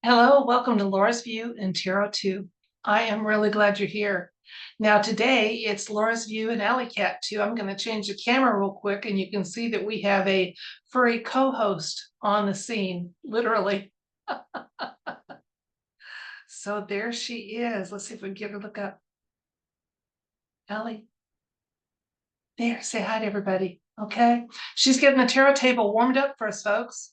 Hello, welcome to Laura's View and Tarot 2. I am really glad you're here. Now today it's Laura's View and Alley Cat 2. I'm going to change the camera real quick and you can see that we have a furry co-host on the scene, literally. So there she is. Let's see if we can get her look up. Allie. There, say hi to everybody. Okay. She's getting the tarot table warmed up for us, folks.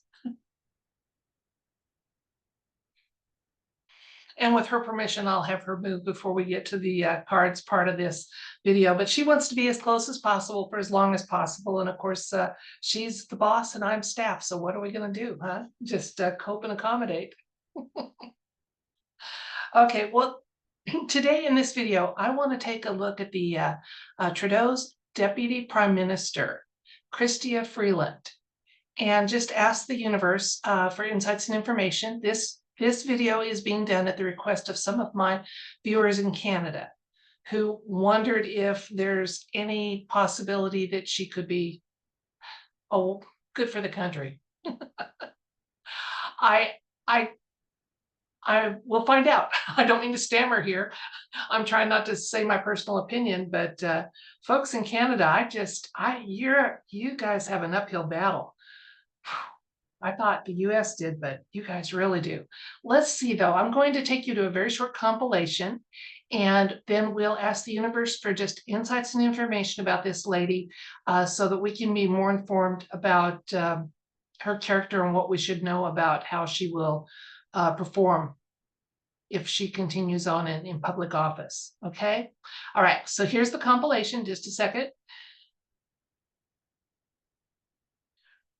And with her permission, I'll have her move before we get to the cards part of this video. But she wants to be as close as possible for as long as possible. And of course, she's the boss and I'm staff. So what are we going to do, huh? Just cope and accommodate. Okay, well, today in this video, I want to take a look at the Trudeau's Deputy Prime Minister, Chrystia Freeland, and just ask the universe for insights and information. This video is being done at the request of some of my viewers in Canada who wondered if there's any possibility that she could be, oh, good for the country. I will find out. I don't mean to stammer here. I'm trying not to say my personal opinion, but folks in Canada, you guys have an uphill battle. I thought the US did, but you guys really do. Let's see though, I'm going to take you to a very short compilation and then we'll ask the universe for just insights and information about this lady so that we can be more informed about her character and what we should know about how she will perform if she continues on in public office. Okay. All right. So here's the compilation. Just a second.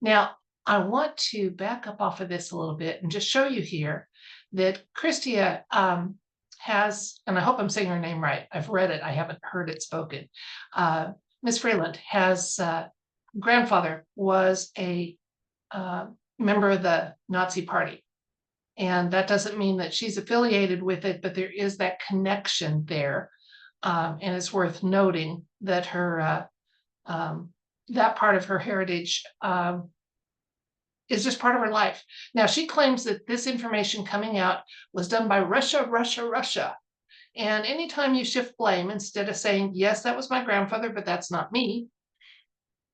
Now, I want to back up off of this a little bit and just show you here that Chrystia has, and I hope I'm saying her name right. I've read it. I haven't heard it spoken. Miss Freeland has, grandfather was a member of the Nazi Party. And that doesn't mean that she's affiliated with it, but there is that connection there. And it's worth noting that her that part of her heritage is just part of her life. Now, she claims that this information coming out was done by Russia, Russia, Russia. And anytime you shift blame, instead of saying, yes, that was my grandfather, but that's not me,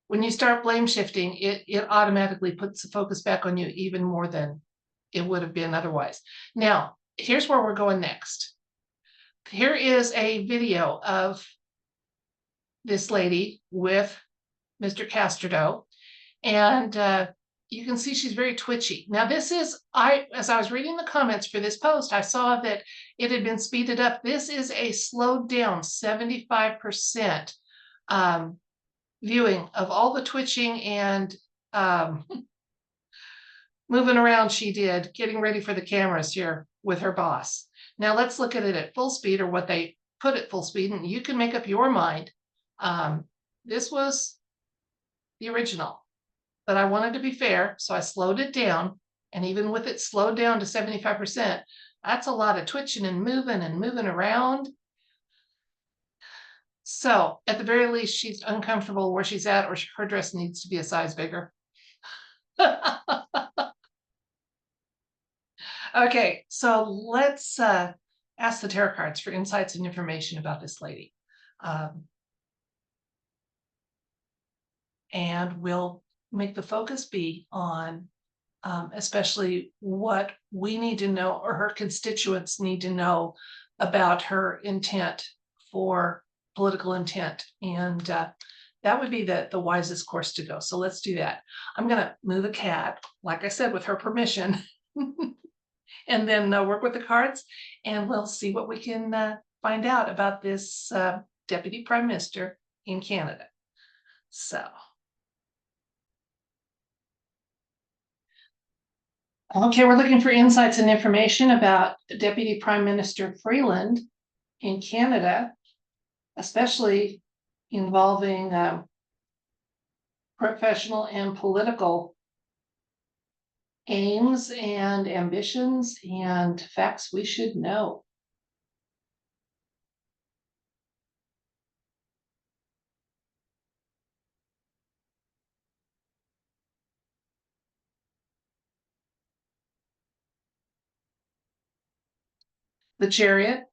when you start blame shifting, it automatically puts the focus back on you even more than it would have been otherwise. Now, here's where we're going next. Here is a video of this lady with Mr. Castordo, and you can see she's very twitchy. Now this is, as I was reading the comments for this post, I saw that it had been speeded up. This is a slowed down 75% viewing of all the twitching and moving around she did, getting ready for the cameras here with her boss. Now let's look at it at full speed, or what they put at full speed, and you can make up your mind. This was the original, but I wanted to be fair, so I slowed it down. And even with it slowed down to 75%, that's a lot of twitching and moving around. So at the very least, she's uncomfortable where she's at, or her dress needs to be a size bigger. Okay, so let's ask the tarot cards for insights and information about this lady. And we'll make the focus be on especially what we need to know, or her constituents need to know, about her intent for political intent. And that would be the wisest course to go. So let's do that. I'm going to move a cat, like I said, with her permission, and then work with the cards, and we'll see what we can find out about this Deputy Prime Minister in Canada. So. Okay, we're looking for insights and information about Deputy Prime Minister Freeland in Canada, especially involving professional and political aims and ambitions and facts we should know. the Chariot,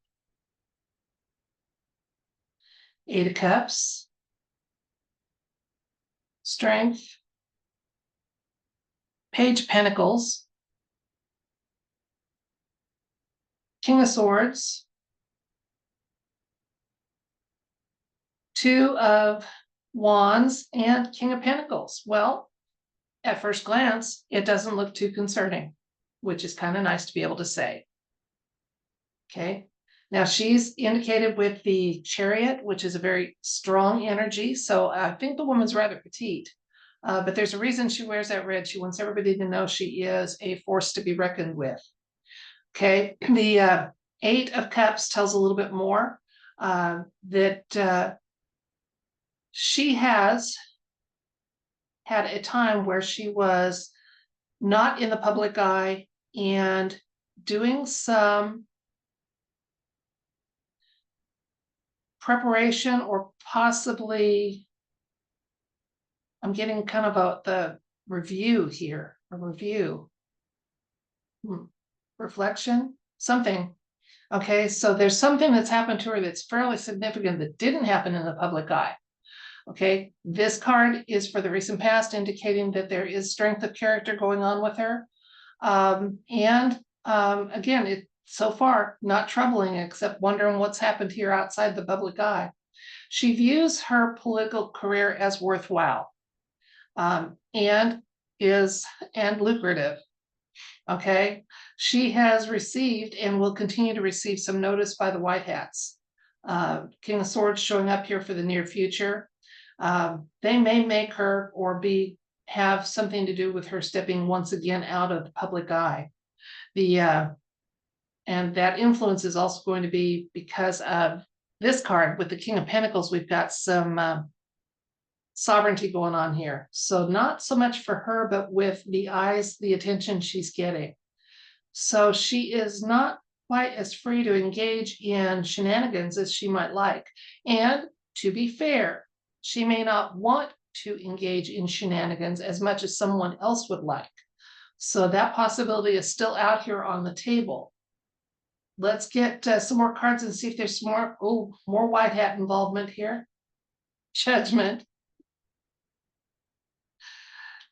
8 of Cups, Strength, Page of Pentacles, King of Swords, 2 of Wands, and King of Pentacles. Well, at first glance, it doesn't look too concerning, which is kind of nice to be able to say. Okay. Now she's indicated with the Chariot, which is a very strong energy. So I think the woman's rather petite, but there's a reason she wears that red. She wants everybody to know she is a force to be reckoned with. Okay. The 8 of Cups tells a little bit more that she has had a time where she was not in the public eye and doing some preparation, or possibly I'm getting kind of the review here, a review, reflection, something. Okay, so there's something that's happened to her that's fairly significant that didn't happen in the public eye. Okay, this card is for the recent past, indicating that there is strength of character going on with her. Again, it so far not troubling, except wondering what's happened here outside the public eye. She views her political career as worthwhile, and lucrative. Okay, she has received and will continue to receive some notice by the White Hats. King of Swords showing up here for the near future. They may make her or have something to do with her stepping once again out of the public eye. And that influence is also going to be because of this card with the King of Pentacles. We've got some sovereignty going on here. So not so much for her, but with the eyes, the attention she's getting. So she is not quite as free to engage in shenanigans as she might like. And to be fair, she may not want to engage in shenanigans as much as someone else would like. So that possibility is still out here on the table. Let's get some more cards and see if there's more White Hat involvement here. Judgment.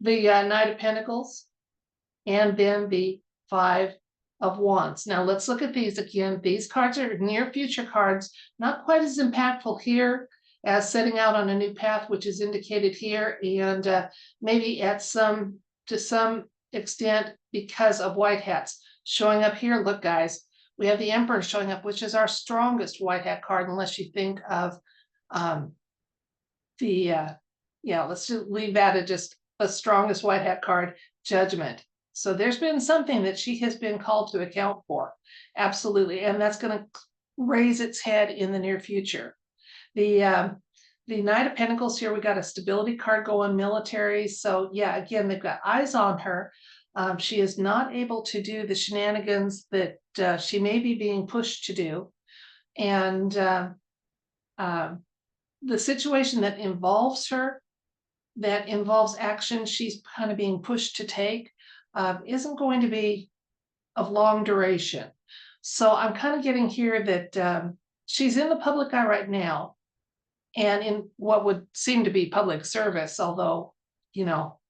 The Knight of Pentacles, and then the 5 of Wands. Now let's look at these again. These cards are near future cards, not quite as impactful here as setting out on a new path, which is indicated here, and maybe to some extent because of White Hats showing up here. Look, guys, we have the Emperor showing up, which is our strongest White Hat card, unless you think of let's just leave that at just the strongest White Hat card, Judgment. So there's been something that she has been called to account for. Absolutely. And that's going to raise its head in the near future. The Knight of Pentacles here, we got a stability card going, military. So yeah, again, they've got eyes on her. She is not able to do the shenanigans that she may be being pushed to do. And the situation that involves her, that involves action she's kind of being pushed to take, isn't going to be of long duration. So I'm kind of getting here that she's in the public eye right now, and in what would seem to be public service, although,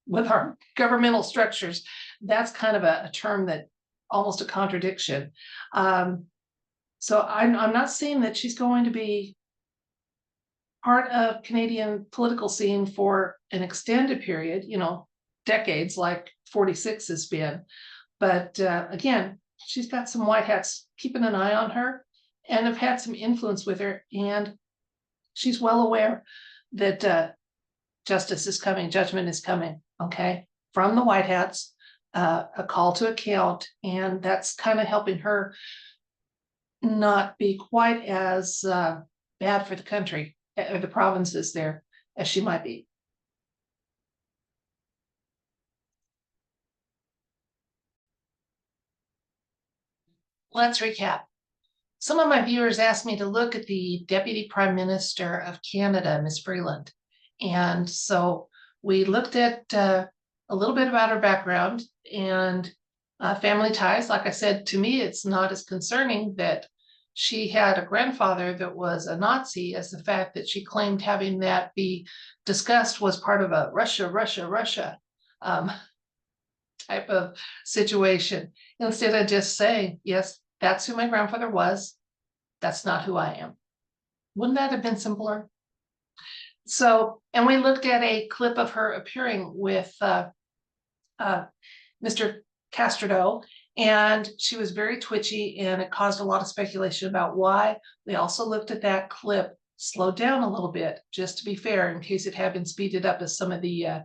with our governmental structures, that's kind of a term that almost a contradiction. So I'm not seeing that she's going to be part of Canadian political scene for an extended period, decades, like 46 has been. But again, she's got some White Hats keeping an eye on her and have had some influence with her. And she's well aware that justice is coming, judgment is coming, okay, from the White Hats, a call to account. And that's kind of helping her not be quite as bad for the country or the provinces there as she might be. Let's recap. Some of my viewers asked me to look at the Deputy Prime Minister of Canada, Ms. Freeland. And so we looked at a little bit about her background, and family ties. Like I said, to me, it's not as concerning that she had a grandfather that was a Nazi as the fact that she claimed having that be discussed was part of a Russia um, type of situation. Instead of just saying, yes, that's who my grandfather was. That's not who I am. Wouldn't that have been simpler? So, and we looked at a clip of her appearing with Mr. Castrodo, and she was very twitchy, and it caused a lot of speculation about why. We also looked at that clip, slowed down a little bit, just to be fair, in case it had been speeded up as some of the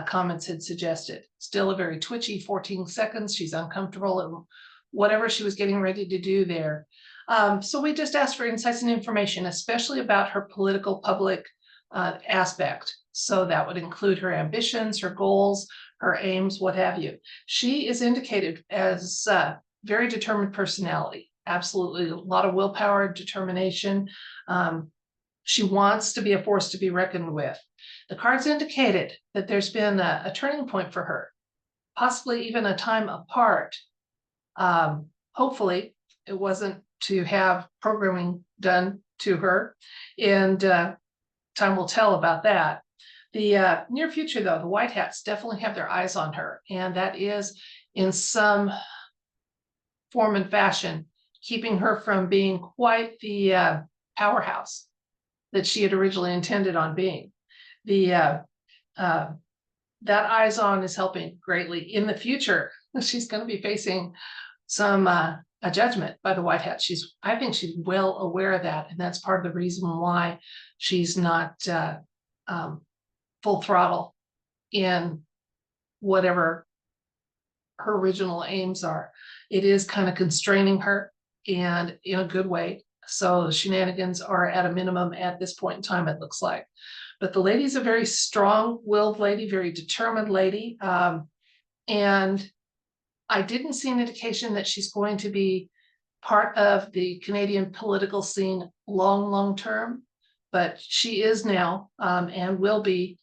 comments had suggested. Still a very twitchy 14 seconds. She's uncomfortable and whatever she was getting ready to do there. So we just asked for insights and information, especially about her political public aspect. So that would include her ambitions, her goals, her aims, what have you. She is indicated as a very determined personality, absolutely a lot of willpower, determination. She wants to be a force to be reckoned with. The cards indicated that there's been a turning point for her, possibly even a time apart. Hopefully it wasn't to have programming done to her, and time will tell about that. The near future, though, the White Hats definitely have their eyes on her, and that is in some form and fashion keeping her from being quite the powerhouse that she had originally intended on being. That eyes on is helping greatly. In the future, she's going to be facing some a judgment by the White Hat. I think she's well aware of that, and that's part of the reason why she's not full throttle in whatever her original aims are. It is kind of constraining her, and in a good way. So the shenanigans are at a minimum at this point in time, it looks like. But the lady's a very strong-willed lady, very determined lady. And I didn't see an indication that she's going to be part of the Canadian political scene long term, but she is now and will be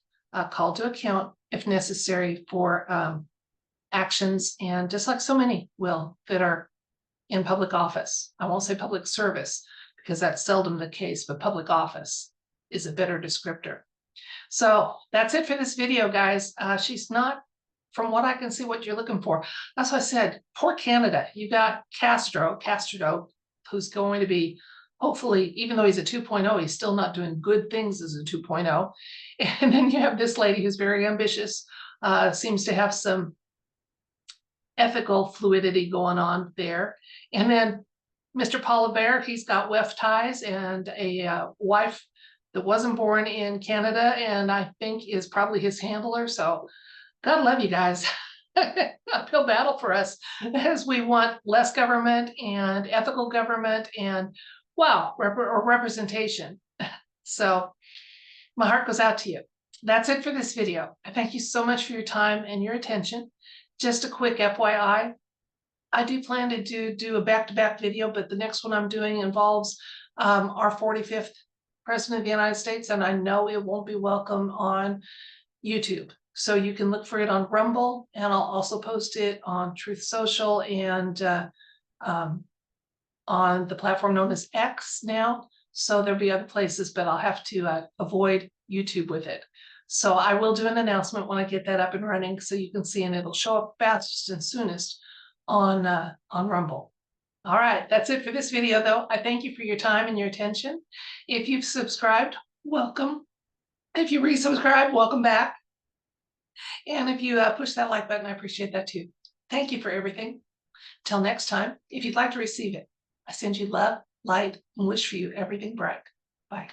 called to account if necessary for actions, and just like so many will that are in public office. I won't say public service because that's seldom the case, but public office is a better descriptor. So that's it for this video, guys. She's not, from what I can see, what you're looking for. That's why I said, poor Canada. You got Castrodo, who's going to be, hopefully, even though he's a 2.0, he's still not doing good things as a 2.0. And then you have this lady who's very ambitious, seems to have some ethical fluidity going on there. And then Mr. Poilievre, he's got WEF ties and a wife that wasn't born in Canada, and I think is probably his handler. So God love you guys. Uphill battle for us as we want less government and ethical government and representation. So my heart goes out to you. That's it for this video. I thank you so much for your time and your attention. Just a quick FYI, I do plan to do a back-to-back video, but the next one I'm doing involves our 45th President of the United States, and I know it won't be welcome on YouTube. So you can look for it on Rumble, and I'll also post it on Truth Social and on the platform known as X now. So there'll be other places, but I'll have to avoid YouTube with it. So I will do an announcement when I get that up and running, so you can see, and it'll show up fastest and soonest on Rumble. All right, that's it for this video, though. I thank you for your time and your attention. If you've subscribed, welcome. If you resubscribe, welcome back. And if you push that like button, I appreciate that too. Thank you for everything. Till next time, if you'd like to receive it, I send you love, light, and wish for you everything bright. Bye.